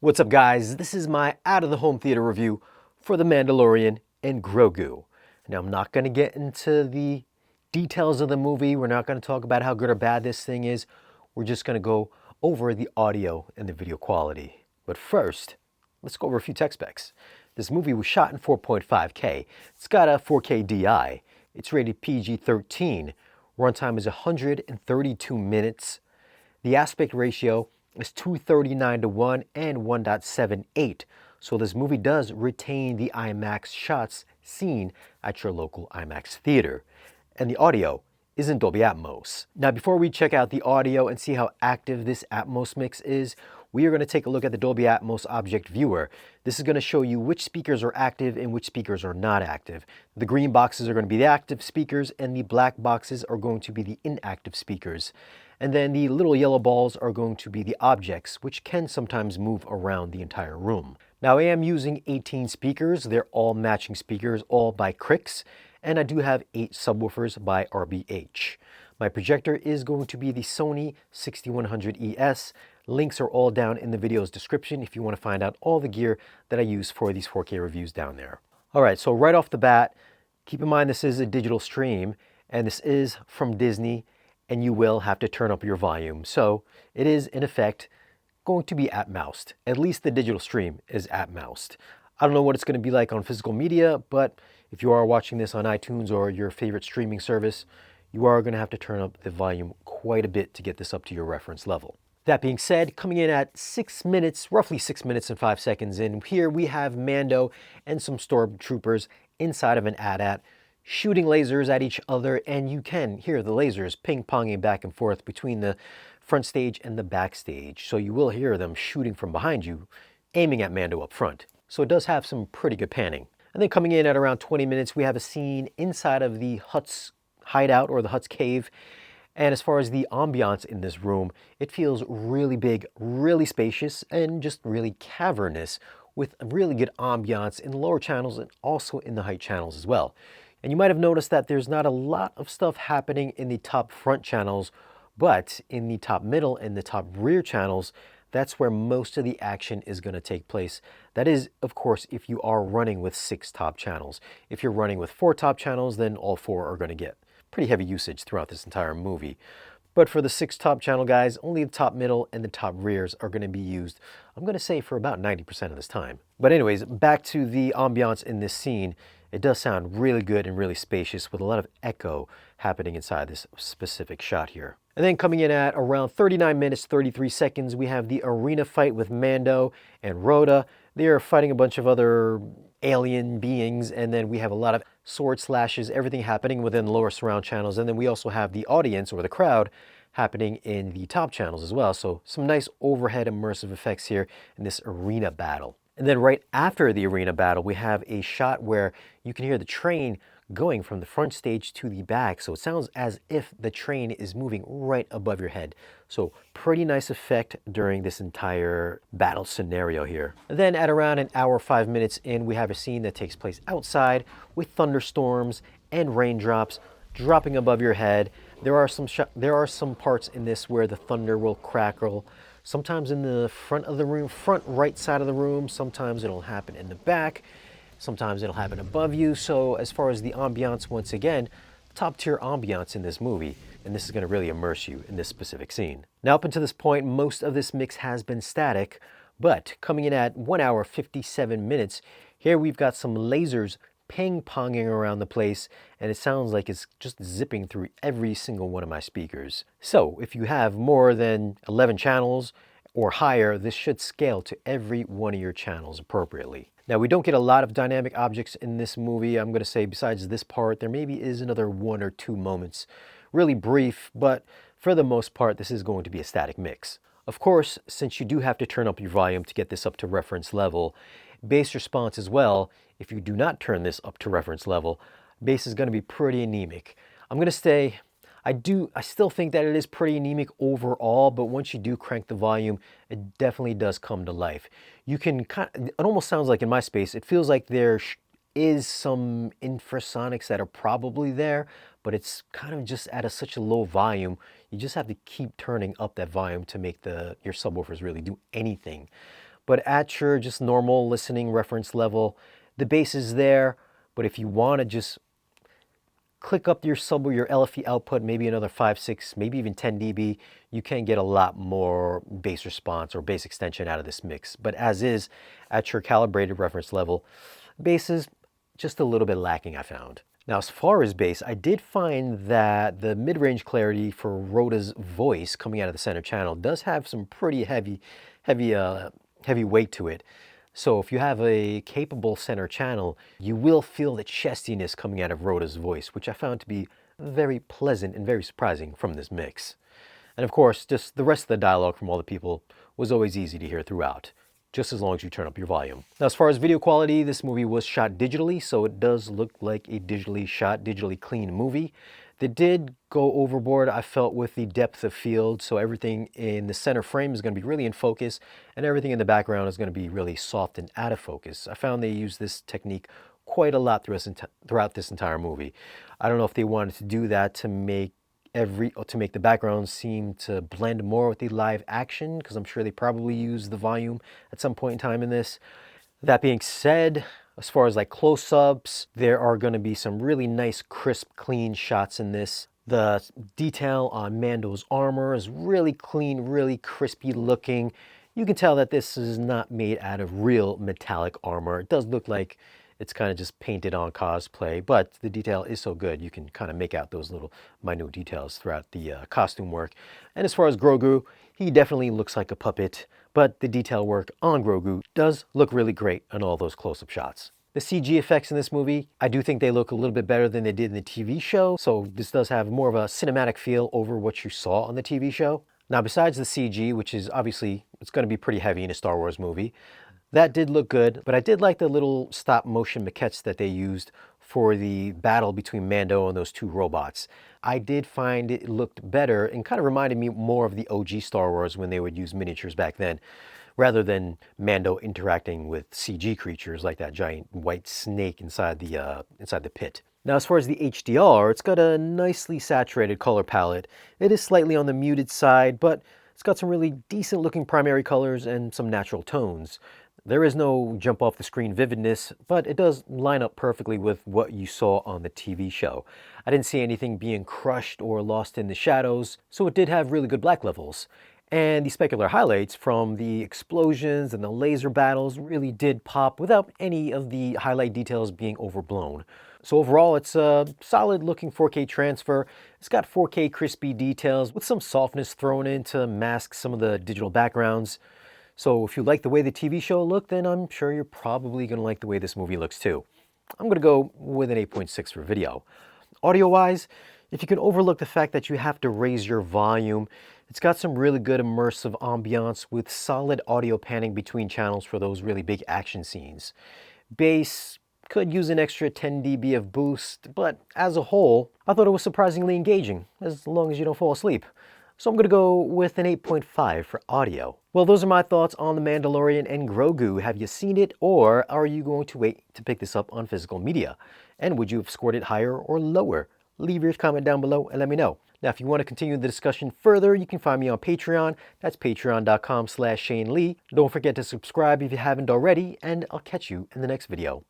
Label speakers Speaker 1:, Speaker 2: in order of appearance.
Speaker 1: What's up, guys? This is my out-of-the-home theater review for The Mandalorian and Grogu. Now, I'm not going to get into the details of the movie. We're not going to talk about how good or bad this thing is. We're just going to go over the audio and the video quality. But first, let's go over a few tech specs. This movie was shot in 4.5K. It's got a 4K DI. It's rated PG-13. Runtime is 132 minutes. The aspect ratio is 239:1 and 1.78. So this movie does retain the IMAX shots seen at your local IMAX theater. And the audio is in Dolby Atmos. Now, before we check out the audio and see how active this Atmos mix is, we are going to take a look at the Dolby Atmos Object Viewer. This is going to show you which speakers are active and which speakers are not active. The green boxes are going to be the active speakers and the black boxes are going to be the inactive speakers. And then the little yellow balls are going to be the objects, which can sometimes move around the entire room. Now, I am using 18 speakers. They're all matching speakers, all by Krix. And I do have 8 subwoofers by RBH. My projector is going to be the Sony 6100 ES. Links are all down in the video's description if you want to find out all the gear that I use for these 4K reviews down there. All right, so right off the bat, keep in mind this is a digital stream, and this is from Disney, and you will have to turn up your volume. So it is, in effect, going to be Atmosed. At least the digital stream is Atmosed. I don't know what it's going to be like on physical media, but if you are watching this on iTunes or your favorite streaming service, you are going to have to turn up the volume quite a bit to get this up to your reference level. That being said, coming in at 6 minutes, roughly 6 minutes and 5 seconds in, here we have Mando and some stormtroopers inside of an AT-AT shooting lasers at each other, and you can hear the lasers ping-ponging back and forth between the front stage and the backstage. So you will hear them shooting from behind you, aiming at Mando up front. So it does have some pretty good panning. And then coming in at around 20 minutes, we have a scene inside of the Hutt's hideout or the Hutt's cave. And as far as the ambiance in this room, it feels really big, really spacious, and just really cavernous, with a really good ambiance in the lower channels and also in the height channels as well. And you might have noticed that there's not a lot of stuff happening in the top front channels, but in the top middle and the top rear channels, that's where most of the action is going to take place. That is, of course, if you are running with 6 top channels. If you're running with 4 top channels, then all 4 are going to get pretty heavy usage throughout this entire movie. But for the 6 top channel guys, only the top middle and the top rears are going to be used, I'm going to say, for about 90% of this time. But anyways, back to the ambiance in this scene. It does sound really good and really spacious with a lot of echo happening inside this specific shot here. And then coming in at around 39 minutes, 33 seconds, we have the arena fight with Mando and Rhoda. They are fighting a bunch of other alien beings, and then we have a lot of sword slashes, everything happening within the lower surround channels. And then we also have the audience or the crowd happening in the top channels as well. So some nice overhead immersive effects here in this arena battle. And then right after the arena battle, we have a shot where you can hear the train going from the front stage to the back. So it sounds as if the train is moving right above your head. So pretty nice effect during this entire battle scenario here. And then at around an hour, 5 minutes in, we have a scene that takes place outside with thunderstorms and raindrops dropping above your head. There are some parts in this where the thunder will crackle. Sometimes in the front of the room, front right side of the room. Sometimes it'll happen in the back. Sometimes it'll happen above you. So as far as the ambiance, once again, top tier ambiance in this movie. And this is going to really immerse you in this specific scene. Now up until this point, most of this mix has been static. But coming in at 1 hour, 57 minutes, here we've got some lasers ping-ponging around the place, and it sounds like it's just zipping through every single one of my speakers. So if you have more than 11 channels or higher, this should scale to every one of your channels appropriately. Now, we don't get a lot of dynamic objects in this movie. I'm going to say besides this part, there maybe is another 1 or 2 moments. Really brief, but for the most part, this is going to be a static mix. Of course, since you do have to turn up your volume to get this up to reference level, bass response as well, if you do not turn this up to reference level, bass is going to be pretty anemic. I'm going to say I still think that it is pretty anemic overall, but once you do crank the volume, it definitely does come to life. You can it almost sounds like in my space, it feels like there is some infrasonics that are probably there, but it's kind of just at such a low volume. You just have to keep turning up that volume to make your subwoofers really do anything. But at your just normal listening reference level, the bass is there. But if you want to just click up your sub or your LFE output, maybe another 5, 6, maybe even 10 dB, you can get a lot more bass response or bass extension out of this mix. But as is, at your calibrated reference level, bass is just a little bit lacking, I found. Now, as far as bass, I did find that the mid-range clarity for Rhoda's voice coming out of the center channel does have some pretty heavy weight to it. So if you have a capable center channel, you will feel the chestiness coming out of Rhoda's voice, which I found to be very pleasant and very surprising from this mix. And of course, just the rest of the dialogue from all the people was always easy to hear throughout, just as long as you turn up your volume. Now, as far as video quality, this movie was shot digitally, so it does look like a digitally shot, digitally clean movie. They did go overboard, I felt, with the depth of field, so everything in the center frame is going to be really in focus, and everything in the background is going to be really soft and out of focus. I found they used this technique quite a lot throughout this entire movie. I don't know if they wanted to do that to make the background seem to blend more with the live action, because I'm sure they probably used the volume at some point in time in this. That being said, as far as like close-ups, there are going to be some really nice, crisp, clean shots in this. The detail on Mando's armor is really clean, really crispy looking. You can tell that this is not made out of real metallic armor. It does look like it's kind of just painted on cosplay, but the detail is so good you can kind of make out those little minute details throughout the costume work. And as far as Grogu, he definitely looks like a puppet, but the detail work on Grogu does look really great on all those close-up shots. The CG effects in this movie, I do think they look a little bit better than they did in the TV show, so this does have more of a cinematic feel over what you saw on the TV show. Now, besides the CG, which is obviously, it's going to be pretty heavy in a Star Wars movie, that did look good, but I did like the little stop motion maquettes that they used for the battle between Mando and those two robots. I did find it looked better and kind of reminded me more of the OG Star Wars when they would use miniatures back then, rather than Mando interacting with CG creatures like that giant white snake inside the pit. Now, as far as the HDR, it's got a nicely saturated color palette. It is slightly on the muted side, but it's got some really decent looking primary colors and some natural tones. There is no jump off the screen vividness, but it does line up perfectly with what you saw on the TV show. I didn't see anything being crushed or lost in the shadows, so it did have really good black levels. And the specular highlights from the explosions and the laser battles really did pop without any of the highlight details being overblown. So overall, it's a solid looking 4K transfer. It's got 4K crispy details with some softness thrown in to mask some of the digital backgrounds. So if you like the way the TV show looked, then I'm sure you're probably going to like the way this movie looks too. I'm going to go with an 8.6 for video. Audio-wise, if you can overlook the fact that you have to raise your volume, it's got some really good immersive ambiance with solid audio panning between channels for those really big action scenes. Bass could use an extra 10 dB of boost, but as a whole, I thought it was surprisingly engaging, as long as you don't fall asleep. So I'm going to go with an 8.5 for audio. Well, those are my thoughts on The Mandalorian and Grogu. Have you seen it, or are you going to wait to pick this up on physical media? And would you have scored it higher or lower? Leave your comment down below and let me know. Now, if you want to continue the discussion further, you can find me on Patreon. That's patreon.com/Shane Lee. Don't forget to subscribe if you haven't already, and I'll catch you in the next video.